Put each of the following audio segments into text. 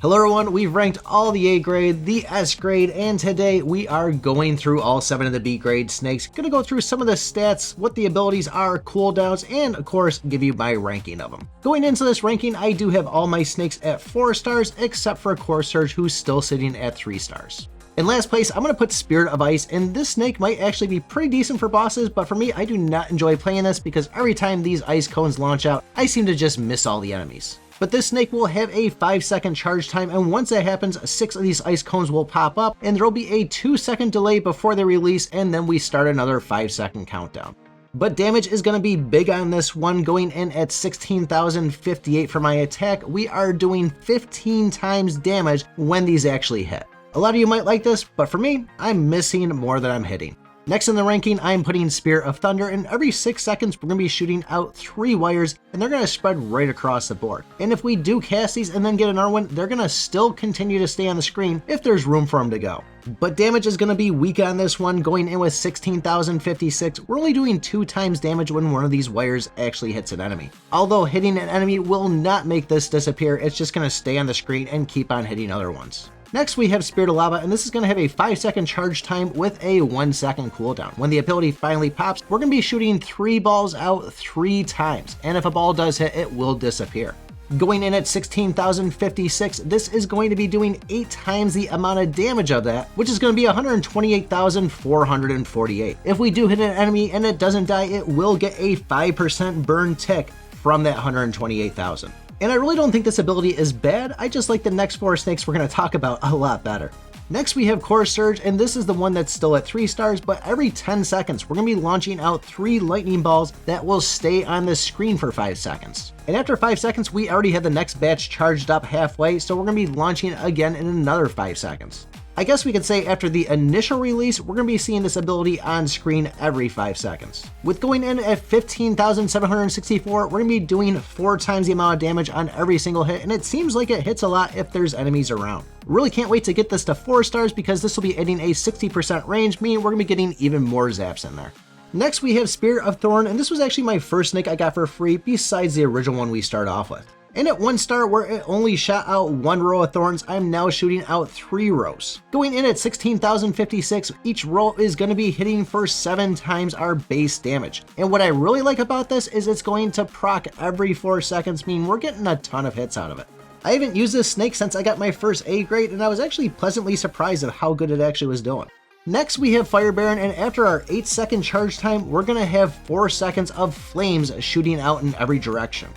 Hello everyone, we've ranked all the A grade, the S grade, and today we are going through all 7 of the B grade snakes. Gonna go through some of the stats, what the abilities are, cooldowns, and of course give you my ranking of them. Going into this ranking, I do have all my snakes at 4 stars except for Core Surge, who's still sitting at 3 stars. In last place, I'm going to put Spirit of Ice, and this snake might actually be pretty decent for bosses, but for me, I do not enjoy playing this because every time these ice cones launch out, I seem to just miss all the enemies. But this snake will have a 5-second charge time, and once that happens, 6 of these ice cones will pop up, and there will be a 2-second delay before they release, and then we start another 5-second countdown. But damage is going to be big on this one, going in at 16,058 for my attack. We are doing 15 times damage when these actually hit. A lot of you might like this, but for me, I'm missing more than I'm hitting. Next in the ranking, I'm putting Spirit of Thunder, and every 6 seconds we're going to be shooting out 3 wires, and they're going to spread right across the board. And if we do cast these and then get another one, they're going to still continue to stay on the screen if there's room for them to go. But damage is going to be weak on this one, going in with 16,056. We're only doing 2 times damage when one of these wires actually hits an enemy. Although hitting an enemy will not make this disappear, it's just going to stay on the screen and keep on hitting other ones. Next, we have Spirit of Lava, and this is going to have a 5-second charge time with a 1-second cooldown. When the ability finally pops, we're going to be shooting 3 balls out 3 times, and if a ball does hit, it will disappear. Going in at 16,056, this is going to be doing 8 times the amount of damage of that, which is going to be 128,448. If we do hit an enemy and it doesn't die, it will get a 5% burn tick from that 128,000. And I really don't think this ability is bad, I just like the next 4 snakes we're going to talk about a lot better. Next we have Core Surge, and this is the one that's still at 3 stars, but every 10 seconds we're going to be launching out 3 lightning balls that will stay on the screen for 5 seconds. And after 5 seconds, we already have the next batch charged up halfway, so we're going to be launching again in another 5 seconds. I guess we could say after the initial release, we're going to be seeing this ability on screen every 5 seconds. With going in at 15,764, we're going to be doing 4 times the amount of damage on every single hit, and it seems like it hits a lot if there's enemies around. Really can't wait to get this to 4 stars because this will be hitting a 60% range, meaning we're going to be getting even more zaps in there. Next we have Spirit of Thorn, and this was actually my first snake I got for free besides the original one we start off with. And at 1 star, where it only shot out 1 row of thorns, I'm now shooting out 3 rows. Going in at 16,056, each row is going to be hitting for 7 times our base damage. And what I really like about this is it's going to proc every 4 seconds, meaning we're getting a ton of hits out of it. I haven't used this snake since I got my first A grade, and I was actually pleasantly surprised at how good it actually was doing. Next we have Fire Baron, and after our 8-second charge time, we're going to have 4 seconds of flames shooting out in every direction.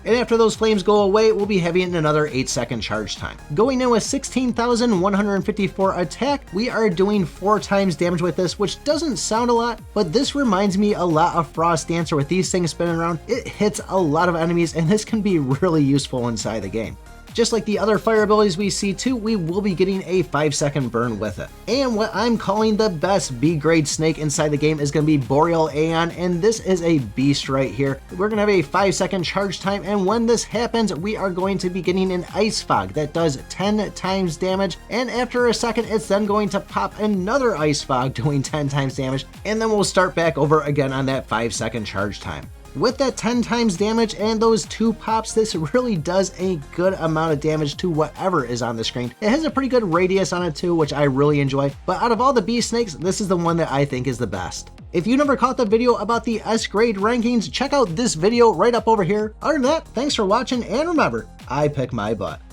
And after those flames go away, we'll be having another 8-second charge time. Going in with 16,154 attack, we are doing 4 times damage with this, which doesn't sound a lot, but this reminds me a lot of Frost Dancer with these things spinning around. It hits a lot of enemies, and this can be really useful inside the game. Just like the other fire abilities we see too, we will be getting a 5-second burn with it. And what I'm calling the best B-grade snake inside the game is going to be Boreal Aeon, and this is a beast right here. We're going to have a 5-second charge time, and when this happens, we are going to be getting an Ice Fog that does 10 times damage, and after a second, it's then going to pop another Ice Fog doing 10 times damage, and then we'll start back over again on that 5-second charge time. With that 10 times damage and those 2 pops, this really does a good amount of damage to whatever is on the screen. It has a pretty good radius on it too, which I really enjoy, but out of all the B snakes, this is the one that I think is the best. If you never caught the video about the S grade rankings, check out this video right up over here. Other than that, thanks for watching, and remember, I pick my butt.